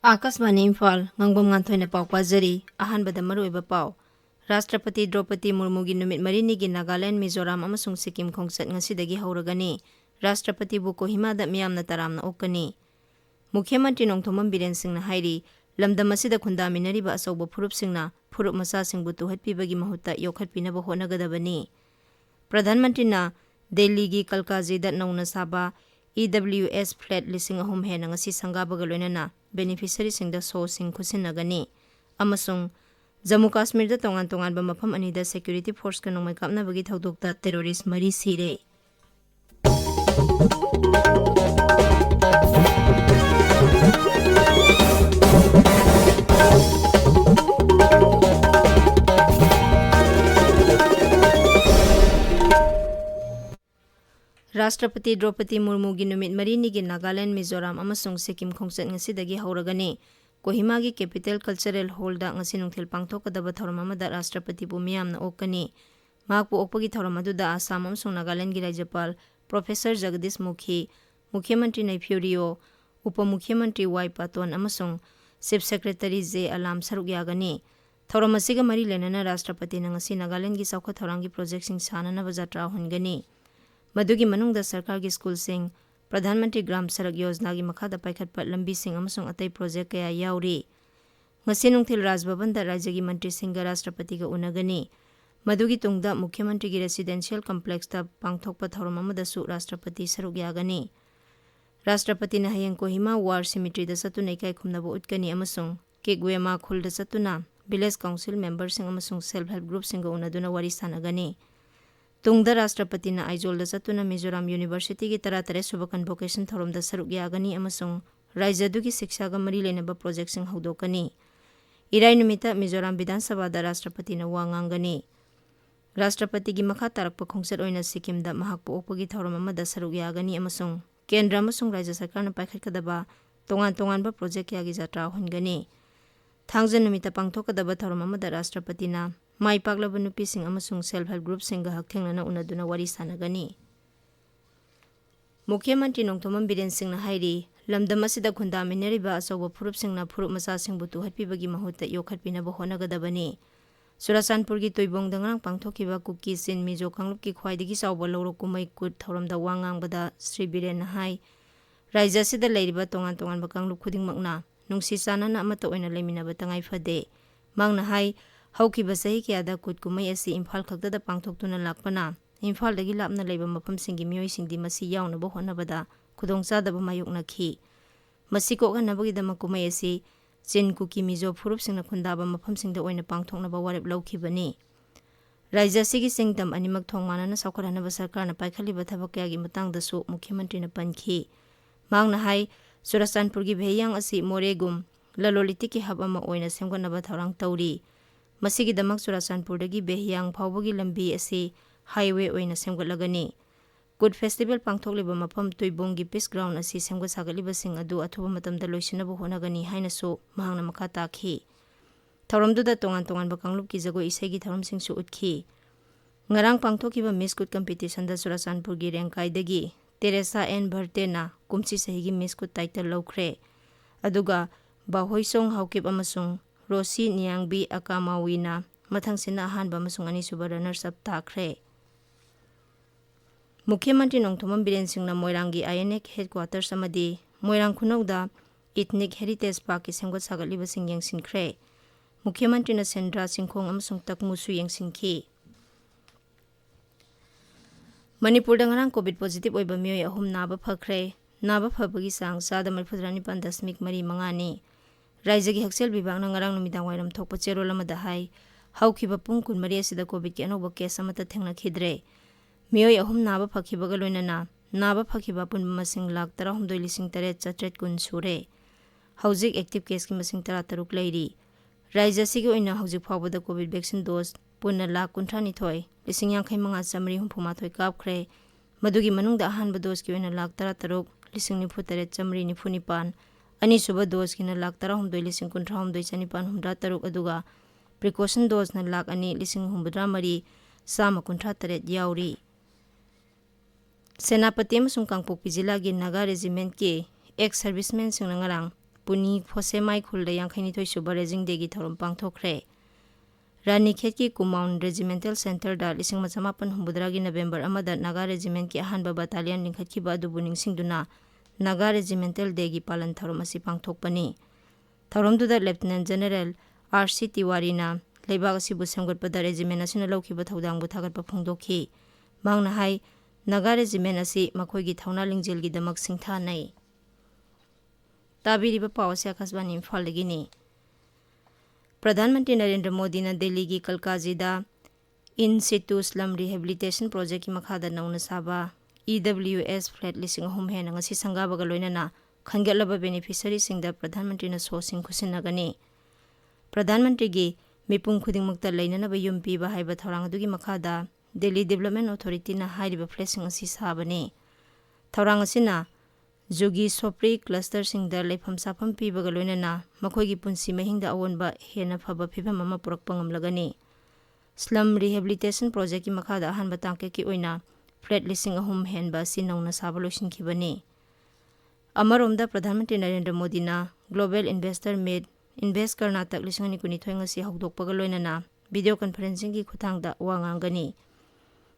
Akashvani Imphal Ngangbam Nganthoi पाव पाजरी अहानबद मरुइबा पाव राष्ट्रपति द्रौपदी मुर्मू की नुमित मरीनी की नागालैंड मिजोराम अमसुंग सिक्किम खोंगचत ngasiदगी हौरगनी राष्ट्रपति बु कोहिमादा मियामना तरामना ओकनी मुख्यमंत्री नोंथोमम बीरेन सिंहना हाइरी लमदम असिदा खुंदामिनरिबा असौबा फुरुप सिंहना फुरुप मसा सिंहबु तुहत्पीबगी महुत्ता योखत्पीनबा होनगदबनी प्रधानमंत्रीना दिल्ली की कलकाजीदा नौना साबा EWS फ्लैट लिसिंग अहुम हेना ngasi संगाबगा लोइनना बेनिफिशियरी सिंगदा सो सिंग खुसिनगनी अमसुंग जम्मू कश्मीर दा तोंगान तोंगान बा मफम अनिदा सिक्योरिटी फोर्स का नोंमै कापनाबगी थौदोकता टेररिस्ट मरी सिरे राष्ट्रपति द्रौपदी मुर्मू की नुमित मरीनी की नागालैंड मिजोराम अमसुंग सिक्किम खोंगचत ngasiदगी हौरगनी कोहिमा की कैपिटल कल्चरल हॉल दा ngasi नुंथिल पांगथोकदबा थौरम अमदा राष्ट्रपति बु मियामना ओकनी माकपु ओकपगी थौरम अदुदा आसाम अमसुंग नागालैंड की राज्यपाल प्रोफेसर जगदीश मुखी मुख्यमंत्री नैफ्यूरियो उप मुख्यमंत्री वाई पाटोन अमसुंग चीफ सेक्रेटरी जे अलाम सरुक यागनी थौरम असिगा मरी लेनना राष्ट्रपति ना ngasi नागालैंड की सौख थौरांगी प्रोजेक्ट सिंग सानना बजात्रा होनगनी मधुगी मनुंगदा सरकार की स्कूल सिंग प्रधानमंत्री ग्राम सड़क योजना की मखादा पाइखटपा लंबी सिंग अमसुंग अतै प्रोजेक्ट कया याउरी ngasi नुंथिल राजभवन दा राज्य की मंत्री सिंग राष्ट्रपति का उनगनी मधुगी तुंगदा मुख्यमंत्री की रेसिडेंशियल कॉम्प्लेक्स दा पांगथोकपा थौरम अमदसु राष्ट्रपति सरुक यागनी राष्ट्रपति ना हयंग कोहिमा वार सिमिट्री दा सतुना इकाई खुमनबो उटकनी अमसुंग केगवेमा खुल दा सतुना विलेज काउंसिल मेंबर सिंग अमसुंग सेल्फ हेल्प ग्रुप सिंग उनदुना वारी सानगनी तुंगदा राष्ट्रपति ना आइजोल दा सतुना मिजोराम यूनिवर्सिटी की 33 सुबह कन्वोकेशन थौरम दा सरुक यागनी अमसुंग राज्यदु की शिक्षा गा मरी लेनबा प्रोजेक्ट सिंग हौदोकनी इराई नुमिता मिजोराम विधानसभा दा राष्ट्रपति ना वांगांगनी राष्ट्रपति की मखा तारकपा खोंगचत ओइना सिक्किम दा महाकपु ओकपगी थौरम अमदा सरुक यागनी अमसुंग केंद्र अमसुंग राज्य सरकार ना पाइखटकदबा तोंगान तोंगानबा प्रोजेक्ट यागी जात्रा होनगनी थांगजन नुमिता पांगथोकदबा थौरम अमदा राष्ट्रपति ना माई पाकलबा नुपीसिंग अमसुंग सेल्फ हेल्प ग्रुप सिंग हकथेंगना उनदुना वारी सानगनी मुख्यमंत्री नोंथोमम बीरेन सिंहना हाइरी लमदम असिदा खुंदामिनरिबा असौबा फुरुप सिंगना फुरुप मसा सिंहबु तुहत्पीबगी महुत्ता योखत्पीनबा होनगदबनी सुरासानपुर की तोइबोंग दंगरांग पांगथोकिबा कुकी सिन मिजो कांगलुप की ख्वाइदगी चावबा लौरो कुमै कुट थौरमदा वांगांगबदा श्री बीरेन हाई राज्य असिदा लेरिबा तोंगान तोंगानबा कांगलुप खुदिंगमकना नुंसी चानना अमता ओइना लेमिनाबा तंगाई फदे मांगना हाई हौकिबा सही क्यादा कुट कुमै असि इम्फाल खक्तदा पांगथोक्तुना लाकपना इम्फालदगी लापना लेबा मफमसिंगी मियोइसिंगदी मसि याउनबा होनबदा खुदोंचादबा मायोकनाखी मसि कोगनबगीदमा कुमै असि चिन कुकी मिजो फुरुपसिंगना खुंदाबा मफमसिंगदा ओइना पांगथोकनबा वारेप लौखिबनी राज्य असिगी सिंगदम अनिमक थोंगमानना सौखरहनबा सरकारना पाइखलिबा थबक कयागी मतंगदसु मुख्यमंत्रीना पनखी मांगना हाई सुरासानपुर की भेयांग असि मोरेगुम ललोलिति की हब अमा ओइना सेमगनबा थौरांग तौरी मसिगिदमक सुरासानपुरदगी बेहियांग फावबगी लंबी असि हाईवे ओइना सेमगलगनी गुड फेस्टिवल पांगथोकलिबा मफम तुइबोंगी पीस ग्राउंड असि सेमगत सागलिबसिंग अदु अथुबा मतमदा लोइसिनबो होनगनी हाइनसु महांगना मखा ताखी थौरमदुदा तोंगान तोंगानबा कांगलुप की जगो इसेगी थौरमसिंगसु उतखी ngarang पांगथोकिबा मिस कुट कंपटीशन दा सुरासानपुर की रेंकाइदगी तेरेसा एन भर्तेना कुमसी सहीगी मिस कुट टाइटल लौख्रे अदुगा बाहोइसोंग हाउकिब अमसुंग रोसी नियांगबी अकामावीना मथंगसिना अहानबा अमसुंग अनिसुबा रनर्स अप ताख्रे मुख्यमंत्री नोंथोमम बीरेन सिंहना मोइरांगी आईएनएक हेडक्वार्टर्स अमदी मोइरांग खुनौदा इथनिक हेरिटेज पार्क की सेमगत सागलिबसिंग यंगसिनख्रे मुख्यमंत्री सेंद्रा सिंखोंग अमसुंग तकमुसु यंगसिनखी मणिपुर दंगरांग कोविड पॉजिटिव ओइबा मियोय अहुम नाबा फख्रे नाबा फबगी सांग 7.9.5 राज्य की हक्सेल विभाग नंगरांग नुमिदांग वाइरम थोकपा चेरोल अमदा हाई हौखिबा पुंग 13 असिदा कोविड की अनौबा केस अमता थेंगनाखिद्रे मियोय अहुम नाबा फखिबगा लोइनना नाबा फखिबा पुनबा मसिंग 1,13,800 सुरे हौजिक एक्टिव केस की मसिंग 13 लेरी राज्य असिगी ओइना हौजिक फावबदा कोविड वैक्सीन डोज पुनः 1,52,000 5,50,364 कापख्रे मधुगी मनुंगदा अहानबा डोज की ओइना 13,93,9,994 ꯑꯅꯤꯁꯨꯕ ꯗꯣꯖꯀꯤꯅ ꯂꯥꯛ 13,953,953 ꯑꯗꯨꯒ ꯄ꯭ꯔꯤꯀꯣꯁꯟ ꯗꯣꯖꯅ ꯂꯥꯛ 2,83,153 ꯌꯥꯎꯔꯤ꯫ ꯁꯦꯅꯥꯄꯇꯤ ꯑꯃꯁꯨꯡ ꯀꯥꯡꯄꯣꯛꯄꯤ ꯖꯤꯂꯥꯒꯤ ꯅꯥꯒꯥ ꯔꯦꯖꯤꯃꯦꯟꯠꯀꯤ ꯑꯦꯛꯁ ꯁꯔꯚꯤꯁꯃꯦꯟꯁꯤꯡꯅ ꯉꯔꯥꯡ ꯄꯨꯅꯤ ꯐꯣꯁꯦꯃꯥꯏ ꯈꯨꯜꯗ 52 ꯁꯨꯕ ꯔꯦꯖꯤꯡ ꯗꯦꯒꯤ ꯊꯧꯔꯝ ꯄꯥꯡꯊꯣꯛꯈ꯭ꯔꯦ꯫ ꯔꯥꯅꯤꯈꯦꯠꯀꯤ ꯀꯨꯃꯥꯎꯟ ꯔꯦꯖꯤꯃꯦꯟꯇꯦꯜ ꯁꯦꯟꯇꯔꯗ 1950ꯒꯤ ꯅꯕꯦꯝꯕꯔ 1ꯗ ꯅꯥꯒꯥ ꯔꯦꯖꯤꯃꯦꯟꯠꯀꯤ ꯑꯍꯥꯟꯕ ꯕꯠꯇꯥꯂꯤꯌꯟ ꯂꯤꯡꯈꯠꯈꯤꯕ ꯑꯗꯨꯕꯨ ꯅꯤꯡꯁꯤꯡꯗꯨꯅ ꯅꯥꯒꯥ ꯔꯦꯖꯤꯃꯦꯟꯇꯦꯜ ꯗꯦꯒꯤ ꯄꯥꯂꯟ ꯊꯧꯔꯝ ꯑꯁꯤ ꯄꯥꯡꯊꯣꯛꯄꯅꯤ꯫ ꯊꯧꯔꯝꯗꯨꯗ ꯂꯦꯐꯇꯤꯅꯦꯟꯠ ꯖꯦꯅꯔꯦꯜ R.C. ꯇꯤꯋꯥꯔꯤꯅ ꯂꯩꯕꯥꯛ ꯑꯁꯤꯕꯨ ꯁꯦꯝꯒꯠꯄꯗ ꯔꯦꯖꯤꯃꯦꯟꯠ ꯑꯁꯤꯅ ꯂꯧꯈꯤꯕ ꯊꯧꯗꯥꯡꯕꯨ ꯊꯥꯒꯠꯄ ꯐꯣꯡꯗꯣꯛꯈꯤ꯫ ꯃꯍꯥꯛꯅ ꯍꯥꯏ ꯅꯥꯒꯥ ꯔꯦꯖꯤꯃꯦꯟꯠ ꯑꯁꯤ ꯃꯈꯣꯏꯒꯤ ꯊꯧꯅꯥ ꯂꯤꯡꯖꯦꯜꯒꯤꯗꯃꯛ ꯁꯤꯡꯊꯥꯅꯩ꯫ ꯇꯥꯕꯤꯔꯤꯕ ꯄꯥꯎ ꯑꯁꯤ ꯑꯀꯥꯁꯕꯥꯅꯤ ꯏꯝꯐꯥꯜꯗꯒꯤꯅꯤ꯫ ꯄ꯭ꯔꯙꯥꯟ ꯃꯟꯇ꯭ꯔꯤ ꯅꯔꯦꯟꯗ꯭ꯔ ꯃꯣꯗꯤꯅ ꯗꯦꯜꯂꯤꯒꯤ ꯀꯜꯀꯥꯖꯤꯗ ꯏꯟ ꯁꯤꯇꯨ ꯁ꯭ꯂꯝ ꯔꯤꯍꯦꯕꯤꯂꯤꯇꯦꯁꯟ ꯄ꯭ꯔꯣꯖꯦꯛꯀꯤ ꯃꯈꯥꯗ ꯅꯧꯅ ꯁꯥꯕ EWS ꯐ꯭ꯂꯦꯠ 3,000 ꯍꯦꯟꯅ ꯉꯁꯤ ꯁꯪꯒꯥꯕꯒ ꯂꯣꯏꯅꯅ ꯈꯟꯒꯠꯂꯕ ꯕꯦꯅꯤꯐꯤꯁꯔꯤꯁꯤꯡꯗ ꯄ꯭ꯔꯙꯥꯟ ꯃꯟꯇ꯭ꯔꯤꯅ ꯁꯣꯁꯤꯡ ꯈꯨꯠꯁꯤꯟꯅꯒꯅꯤ꯫ ꯄ꯭ꯔꯙꯥꯟ ꯃꯟꯇ꯭ꯔꯤꯒꯤ ꯃꯤꯄꯨꯝ ꯈꯨꯗꯤꯡꯃꯛꯇ ꯂꯩꯅꯅꯕ ꯌꯨꯝ ꯄꯤꯕ ꯍꯥꯏꯕ ꯊꯧꯔꯥꯡ ꯑꯗꯨꯒꯤ ꯃꯈꯥꯗ ꯗꯦꯜꯂꯤ ꯗꯤꯕꯦꯂꯞꯃꯦꯟꯠ ꯑꯣꯊꯣꯔꯤꯇꯤꯅ ꯍꯥꯏꯔꯤꯕ ꯐ꯭ꯂꯦꯠꯁꯤꯡ ꯑꯁꯤ ꯁꯥꯕꯅꯤ꯫ ꯊꯧꯔꯥꯡ ꯑꯁꯤꯅ ꯖꯨꯒꯤ ꯁꯣꯄ꯭ꯔꯤ ꯀ꯭ꯂꯁꯇꯔꯁꯤꯡꯗ ꯂꯩꯐꯝ ꯆꯥꯐꯝ ꯄꯤꯕꯒ ꯂꯣꯏꯅꯅ ꯃꯈꯣꯏꯒꯤ ꯄꯨꯟꯁꯤ ꯃꯍꯤꯡꯗ ꯑꯑꯣꯟꯕ ꯍꯦꯟꯅ ꯐꯕ ꯐꯤꯚꯝ ꯑꯃ ꯄꯨꯔꯛꯄ ꯉꯝꯂꯒꯅꯤ꯫ ꯁ꯭ꯂꯝ ꯔꯤꯍꯦꯕꯤꯂꯤꯇꯦꯁꯟ ꯄ꯭ꯔꯣꯖꯦꯛꯀꯤ ꯃꯈꯥꯗ ꯑꯍꯥꯟꯕ ꯇꯥꯡꯀꯛꯀꯤ ꯑꯣꯏꯅ ꯐ꯭ꯂꯦꯠ 3,000 ꯍꯦꯟꯕ ꯑꯁꯤ ꯅꯧꯅ ꯁꯥꯕ ꯂꯣꯏꯁꯤꯟꯈꯤꯕꯅꯤ꯫ ꯑꯃꯔꯣꯝꯗ ꯄ꯭ꯔꯙꯥꯟ ꯃꯟꯇ꯭ꯔꯤ ꯅꯔꯦꯟꯗ꯭ꯔ ꯃꯣꯗꯤꯅ ꯒ꯭ꯂꯣꯕꯦꯜ ꯏꯟꯚꯦꯁꯇꯔ ꯃꯤꯠ ꯏꯟꯚꯦꯁ ꯀꯔꯅꯥꯇꯛ 2022 ꯉꯁꯤ ꯍꯧꯗꯣꯛꯄꯒ ꯂꯣꯏꯅꯅ ꯚꯤꯗꯤꯑꯣ ꯀꯟꯐꯔꯦꯟꯁꯤꯡꯒꯤ ꯈꯨꯠꯊꯥꯡꯗ ꯋꯥ ꯉꯥꯡꯒꯅꯤ꯫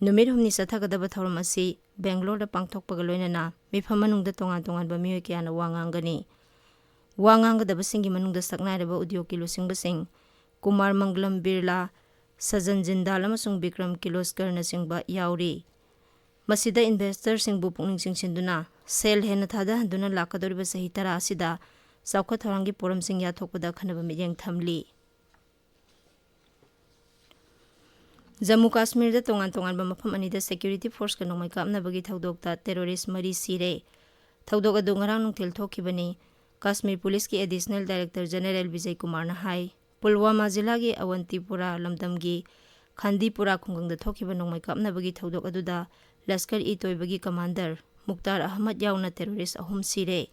ꯅꯨꯃꯤꯠ 4ꯅꯤ ꯆꯠꯊꯒꯗꯕ ꯊꯧꯔꯝ ꯑꯁꯤ ꯕꯦꯡꯒ꯭ꯂꯣꯔꯗ ꯄꯥꯡꯊꯣꯛꯄꯒ ꯂꯣꯏꯅꯅ ꯃꯤꯐꯝ ꯃꯅꯨꯡꯗ ꯇꯣꯉꯥꯟ-ꯇꯣꯉꯥꯟꯕ ꯃꯤꯑꯣꯏ ꯀꯌꯥꯅ ꯋꯥ ꯉꯥꯡꯒꯅꯤ꯫ ꯋꯥ ꯉꯥꯡꯒꯗꯕꯁꯤꯡꯒꯤ ꯃꯅꯨꯡꯗ ꯁꯛꯅꯥꯏꯔꯕ ꯎꯗ꯭ꯌꯣꯒꯀꯤ ꯂꯨꯆꯤꯡꯕꯁꯤꯡ ꯀꯨꯃꯥꯔ ꯃꯪꯒꯂꯝ ꯕꯤꯔꯂꯥ, ꯁꯖꯟ ꯖꯤꯟꯗꯥꯜ ꯑꯃꯁꯨꯡ ꯕꯤꯀ꯭ꯔꯝ ꯀꯤꯔꯂꯣꯁꯀꯔꯅꯆꯤꯡꯕ ꯌꯥꯎꯔꯤ꯫ ꯃꯁꯤꯗ ꯏꯟꯚꯦꯁꯇꯔꯁꯤꯡꯕꯨ ꯄꯨꯛꯅꯤꯡ ꯆꯤꯡꯁꯤꯟꯗꯨꯅ ꯁꯦꯜ ꯍꯦꯟꯅ ꯊꯥꯗꯍꯟꯗꯨꯅ ꯂꯥꯛꯀꯗꯧꯔꯤꯕ ꯆꯍꯤ 10 ꯑꯁꯤꯗ ꯆꯥꯎꯈꯠ ꯊꯧꯔꯥꯡꯒꯤ ꯄꯣꯔꯝꯁꯤꯡ ꯌꯥꯠꯊꯣꯛꯄꯗ ꯑꯈꯟꯅꯕ ꯃꯤꯠꯌꯦꯡ ꯊꯝꯂꯤ꯫ ꯖꯝꯃꯨ ꯀꯥꯁꯃꯤꯔꯗ ꯇꯣꯉꯥꯟ-ꯇꯣꯉꯥꯟꯕ ꯃꯐꯝ ꯑꯅꯤꯗ ꯁꯦꯀ꯭ꯌꯨꯔꯤꯇꯤ ꯐꯣꯔꯁꯀ ꯅꯣꯡꯃꯩ ꯀꯥꯞꯅꯕꯒꯤ ꯊꯧꯗꯣꯛꯇ ꯇꯦꯔꯣꯔꯤꯁꯠ 4 ꯁꯤꯔꯦ꯫ ꯊꯧꯗꯣꯛ ꯑꯗꯨ ꯉꯔꯥꯡ ꯅꯨꯡꯊꯤꯜ ꯊꯣꯛꯈꯤꯕꯅꯤ꯫ ꯀꯥꯁꯃꯤꯔ ꯄꯨꯂꯤꯁꯀꯤ ꯑꯦꯗꯤꯁꯅꯦꯜ ꯗꯥꯏꯔꯦꯛꯇꯔ ꯖꯦꯅꯔꯦꯜ ꯕꯤꯖय ꯀꯨꯃꯥꯔꯅ ꯍꯥꯏ ꯄꯨꯜꯋꯥꯃꯥ ꯖꯤꯂꯥꯒꯤ ꯑꯋꯟꯇꯤꯄꯨꯔꯥ ꯂꯝꯗꯝꯒꯤ ꯈꯥꯟꯗꯤꯄꯨꯔꯥ ꯈꯨꯡꯒꯪꯗ ꯊꯣꯛꯈꯤꯕ ꯅꯣꯡꯃꯩ ꯀꯥꯞꯅꯕꯒꯤ ꯊꯧꯗꯣꯛ ꯑꯗꯨꯗ ꯂꯁꯀꯔ-ꯏ-ꯇꯣꯏꯕꯒꯤ ꯀꯃꯥꯟꯗꯔ ꯃꯨꯛꯇꯥꯔ ꯑꯍꯃꯗ ꯌꯥꯎꯅ ꯇꯦꯔꯣꯔꯤꯁꯠ 3 ꯁꯤꯔꯦ꯫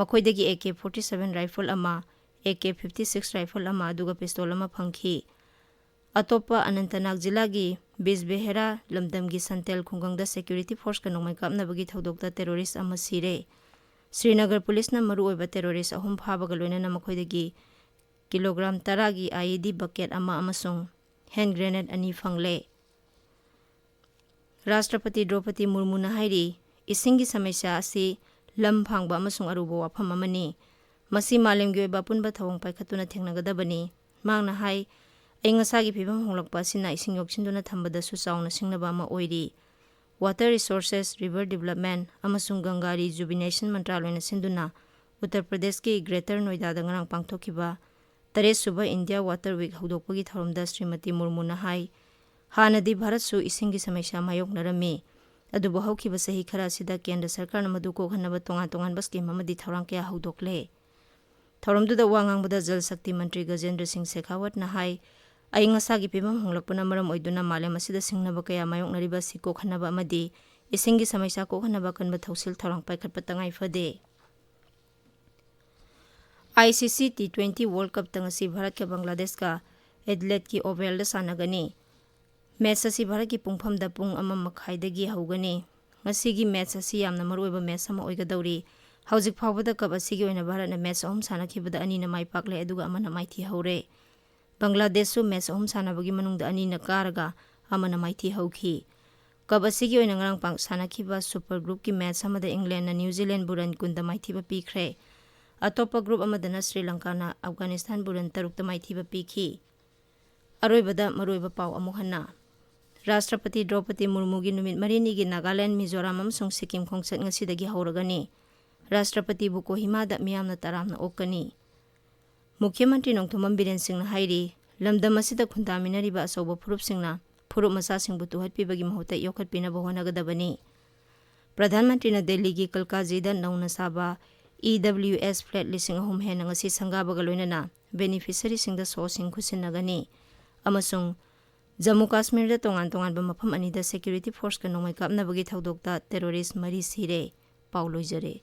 ꯃꯈꯣꯏꯗꯒꯤ AK-47 ꯔꯥꯏꯐꯜ ꯑꯃ, AK-56 ꯔꯥꯏꯐꯜ ꯑꯃ ꯑꯗꯨꯒ ꯄꯤꯁꯇꯣꯜ ꯑꯃ ꯐꯪꯈꯤ꯫ ꯑꯇꯣꯞꯄ ꯑꯅꯟꯇꯅꯥꯒ ꯖꯤꯂꯥꯒꯤ ꯕꯤꯖꯕꯦꯍꯦꯔꯥ ꯂꯝꯗꯝꯒꯤ ꯁꯟꯇꯦꯜ ꯈꯨꯡꯒꯪꯗ ꯁꯦꯀ꯭ꯌꯨꯔꯤꯇꯤ ꯐꯣꯔꯁꯀ ꯅꯣꯡꯃꯩ ꯀꯥꯞꯅꯕꯒꯤ ꯊꯧꯗꯣꯛꯇ ꯇꯦꯔꯣꯔꯤꯁꯠ ꯑꯃ ꯁꯤꯔꯦ꯫ ꯁ꯭ꯔꯤꯅꯒꯔ ꯄꯨꯂꯤꯁꯅ ꯃꯔꯨꯑꯣꯏꯕ ꯇꯦꯔꯣꯔꯤꯁꯠ 3 ꯐꯥꯕꯒ ꯂꯣꯏꯅꯅ ꯃꯈꯣꯏꯗꯒꯤ ꯀꯤꯂꯣꯒ꯭ꯔꯥꯝ 10ꯒꯤ IED ꯕꯀꯦꯠ ꯑꯃ ꯑꯃꯁꯨꯡ ꯍꯦꯟꯗ ꯒ꯭ꯔꯦꯅꯦꯗ 2 ꯐꯪꯂꯦ꯫ ꯔꯥꯁꯇ꯭ꯔꯄꯇꯤ ꯗ꯭ꯔꯧꯄꯗꯤ ꯃꯨꯔꯃꯨꯅ ꯍꯥꯏꯔꯤ ꯏꯁꯤꯡꯒꯤ ꯁꯃꯁ꯭ꯌꯥ ꯑꯁꯤ ꯂꯝ ꯐꯥꯡꯕ ꯑꯃꯁꯨꯡ ꯑꯔꯨꯕ ꯋꯥꯐꯝ ꯑꯃꯅꯤ꯫ ꯃꯁꯤ ꯃꯥꯂꯦꯝꯒꯤ ꯑꯣꯏꯕ ꯑꯄꯨꯟꯕ ꯊꯧꯑꯣꯡ ꯄꯥꯏꯈꯠꯇꯨꯅ ꯊꯦꯡꯅꯒꯗꯕꯅꯤ꯫ ꯃꯍꯥꯛꯅ ꯍꯥꯏ ꯑꯏꯪ ꯑꯁꯥꯒꯤ ꯐꯤꯚꯝ ꯍꯣꯡꯂꯛꯄ ꯑꯁꯤꯅ ꯏꯁꯤꯡ ꯌꯣꯛꯁꯤꯟꯗꯨꯅ ꯊꯝꯕꯗꯁꯨ ꯆꯥꯎꯅ ꯁꯤꯡꯅꯕ ꯑꯃ ꯑꯣꯏꯔꯤ꯫ ꯋꯥꯇꯔ ꯔꯤꯁꯣꯔꯁꯦꯁ, ꯔꯤꯚꯔ ꯗꯤꯕꯦꯂꯞꯃꯦꯟꯠ ꯑꯃꯁꯨꯡ ꯒꯪꯒꯥ ꯔꯤꯖꯨꯚꯤꯅꯦꯁꯟ ꯃꯟꯇ꯭ꯔꯥꯂꯣꯏꯅ ꯁꯤꯟꯗꯨꯅ ꯎꯠꯇꯔ ꯄ꯭ꯔꯗꯦꯁꯀꯤ ꯒ꯭ꯔꯦꯇꯔ ꯅꯣꯏꯗꯥꯗ ꯉꯔꯥꯡ ꯄꯥꯡꯊꯣꯛꯈꯤꯕ 7ꯁꯨꯕ ꯏꯟꯗꯤꯌꯥ ꯋꯥꯇꯔ ꯋꯤꯛ ꯍꯧꯗꯣꯛꯄꯒꯤ ꯊꯧꯔꯝꯗ ꯁ꯭ꯔꯤꯃꯇꯤ ꯃꯨꯔꯃꯨꯅ ꯍꯥꯏ ꯍꯥꯟꯅꯗꯤ ꯚꯥꯔꯠꯁꯨ ꯏꯁꯤꯡꯒꯤ ꯁꯃꯁ꯭ꯌꯥ ꯃꯥꯌꯣꯛꯅꯔꯝꯃꯤ, ꯑꯗꯨꯕꯨ ꯍꯧꯈꯤꯕ ꯆꯍꯤ ꯈꯔ ꯑꯁꯤꯗ ꯀꯦꯟꯗ꯭ꯔ ꯁꯔꯀꯥꯔꯅ ꯃꯗꯨ ꯀꯣꯛꯍꯟꯅꯕ ꯇꯣꯉꯥꯟ-ꯇꯣꯉꯥꯟꯕ ꯁ꯭ꯀꯤꯝ ꯑꯃꯗꯤ ꯊꯧꯔꯥꯡ ꯀꯌꯥ ꯍꯧꯗꯣꯛꯂꯦ꯫ ꯊꯧꯔꯝꯗꯨꯗ ꯋꯥ ꯉꯥꯡꯕꯗ ꯖꯜ ꯁꯛꯇꯤ ꯃꯟꯇ꯭ꯔꯤ ꯒꯖꯦꯟꯗ꯭ꯔ ꯁꯤꯡ ꯁꯦꯈꯥꯋꯠꯅ ꯍꯥꯏ ꯑꯏꯪ ꯑꯁꯥꯒꯤ ꯐꯤꯚꯝ ꯍꯣꯡꯂꯛꯄꯅ ꯃꯔꯝ ꯑꯣꯏꯗꯨꯅ ꯃꯥꯂꯦꯝ ꯑꯁꯤꯗ ꯁꯤꯡꯅꯕ ꯀꯌꯥ ꯃꯥꯌꯣꯛꯅꯔꯤꯕ ꯑꯁꯤ ꯀꯣꯛꯍꯟꯅꯕ ꯑꯃꯗꯤ ꯏꯁꯤꯡꯒꯤ ꯁꯃꯁ꯭ꯌꯥ ꯀꯣꯛꯍꯟꯅꯕ ꯑꯀꯟꯕ ꯊꯧꯁꯤꯜ ꯊꯧꯔꯥꯡ ꯄꯥꯏꯈꯠꯄ ꯇꯉꯥꯏꯐꯗꯦ꯫ ICC T20 ꯋꯥꯔꯜꯗ ꯀꯞꯇ ꯉꯁꯤ ꯚꯥꯔꯠꯀ ꯕꯪꯒ꯭ꯂꯥꯗꯦꯁꯀ ꯑꯦꯗꯤꯂꯦꯗꯀꯤ ꯑꯣꯚꯦꯜꯗ ꯁꯥꯟꯅꯒꯅꯤ꯫ ꯃꯦꯆ ꯑꯁꯤ ꯚꯥꯔꯠꯀꯤ ꯄꯨꯡꯐꯝꯗ ꯄꯨꯡ 1:30ꯗꯒꯤ ꯍꯧꯒꯅꯤ꯫ ꯉꯁꯤꯒꯤ ꯃꯦꯆ ꯑꯁꯤ ꯌꯥꯝꯅ ꯃꯔꯨꯑꯣꯏꯕ ꯃꯦꯆ ꯑꯃ ꯑꯣꯏꯒꯗꯧꯔꯤ꯫ ꯍꯧꯖꯤꯛ ꯐꯥꯎꯕꯗ ꯀꯞ ꯑꯁꯤꯒꯤ ꯑꯣꯏꯅ ꯚꯥꯔꯠꯅ ꯃꯦꯆ 3 ꯁꯥꯟꯅꯈꯤꯕꯗ 2ꯅ ꯃꯥꯏ ꯄꯥꯛꯂꯦ ꯑꯗꯨꯒ ꯑꯃꯅ ꯃꯥꯏꯊꯤꯍꯧꯔꯦ꯫ ꯕꯪꯒ꯭ꯂꯥꯗꯦꯁꯁꯨ ꯃꯦꯆ 3 ꯁꯥꯟꯅꯕꯒꯤ ꯃꯅꯨꯡꯗ 2ꯅ ꯀꯥꯔꯒ ꯑꯃꯅ ꯃꯥꯏꯊꯤꯍꯧꯈꯤ꯫ ꯀꯞ ꯑꯁꯤꯒꯤ ꯑꯣꯏꯅ ꯉꯔꯥꯡ ꯁꯥꯟꯅꯈꯤꯕ ꯁꯨꯄꯔ ꯒ꯭ꯔꯨꯞꯀꯤ ꯃꯦꯆ ꯑꯃꯗ ꯏꯪꯂꯦꯟꯗꯅ ꯅ꯭ꯌꯨꯖꯤꯂꯦꯟꯗꯕꯨ ꯔꯟ 10ꯗ ꯃꯥꯏꯊꯤꯕ ꯄꯤꯈ꯭ꯔꯦ꯫ ꯑꯇꯣꯞꯄ ꯒ꯭ꯔꯨꯞ ꯑꯃꯗꯅ ꯁ꯭ꯔꯤꯂꯪꯀꯥꯅ ꯑꯐꯒꯥꯅꯤꯁꯇꯥꯟꯕꯨ ꯔꯟ 3ꯗ ꯃꯥꯏꯊꯤꯕ ꯄꯤꯈꯤ꯫ ꯑꯔꯣꯏꯕꯗ ꯃꯔꯨꯑꯣꯏꯕ ꯄꯥꯎ ꯑꯃꯨꯛ ꯍꯟꯅ ꯔꯥꯁꯇ꯭ꯔꯄꯇꯤ ꯗ꯭ꯔꯧꯄꯗꯤ ꯃꯨꯔꯃꯨꯒꯤ ꯅꯨꯃꯤꯠ 4ꯅꯤꯒꯤ ꯅꯥꯒꯥꯂꯦꯟꯗ, ꯃꯤꯖꯣꯔꯥꯝ ꯑꯃꯁꯨꯡ ꯁꯤꯛꯀꯤꯝ ꯈꯣꯡꯆꯠ ꯉꯁꯤꯗꯒꯤ ꯍꯧꯔꯒꯅꯤ꯫ ꯔꯥꯁꯇ꯭ꯔꯄꯇꯤꯕꯨ ꯀꯣꯍꯤꯃꯥꯗ ꯃꯤꯌꯥꯝꯅ ꯇꯔꯥꯝꯅ ꯑꯣꯛꯀꯅꯤ꯫ ꯃꯨꯈ꯭ꯌ ꯃꯟꯇ꯭ꯔꯤ ꯅꯣꯡꯊꯣꯝꯕꯝ ꯕꯤꯔꯦꯟ ꯁꯤꯡꯅ ꯍꯥꯏꯔꯤ ꯂꯝꯗꯝ ꯑꯁꯤꯗ ꯈꯨꯟꯗꯥꯃꯤꯟꯅꯔꯤꯕ ꯑꯆꯧꯕ ꯐꯨꯔꯨꯞꯁꯤꯡꯅ ꯐꯨꯔꯨꯞ ꯃꯆꯥꯁꯤꯡꯕꯨ ꯇꯨꯍꯠꯄꯤꯕꯒꯤ ꯃꯍꯨꯠꯇ ꯌꯣꯛꯈꯠꯄꯤꯅꯕ ꯍꯣꯠꯅꯒꯗꯕꯅꯤ꯫ ꯄ꯭ꯔꯙꯥꯟ ꯃꯟꯇ꯭ꯔꯤꯅ ꯗꯦꯜꯂꯤꯒꯤ ꯀꯜꯀꯥꯖꯤꯗ ꯅꯧꯅ ꯁꯥꯕ EWS ꯐ꯭ꯂꯦꯠ 3,000 ꯍꯦꯟꯅ ꯉꯁꯤ ꯁꯪꯒꯥꯕꯒ ꯂꯣꯏꯅꯅ ꯕꯦꯅꯤꯐꯤꯁꯔꯤꯁꯤꯡꯗ ꯁꯣꯁꯤꯡ ꯈꯨꯠꯁꯤꯟꯅꯒꯅꯤ ꯑꯃꯁꯨꯡ ꯖꯝꯃꯨ ꯀꯥꯁꯃꯤꯔꯗ ꯇꯣꯉꯥꯟ-ꯇꯣꯉꯥꯟꯕ ꯃꯐꯝ ꯑꯅꯤꯗ ꯁꯦꯀ꯭ꯌꯨꯔꯤꯇꯤ ꯐꯣꯔꯁꯀ ꯅꯣꯡꯃꯩ ꯀꯥꯞꯅꯕꯒꯤ ꯊꯧꯗꯣꯛꯇ ꯇꯦꯔꯣꯔꯤꯁꯠ 4 ꯁꯤꯔꯦ꯫ ꯄꯥꯎ ꯂꯣꯏꯖꯔꯦ꯫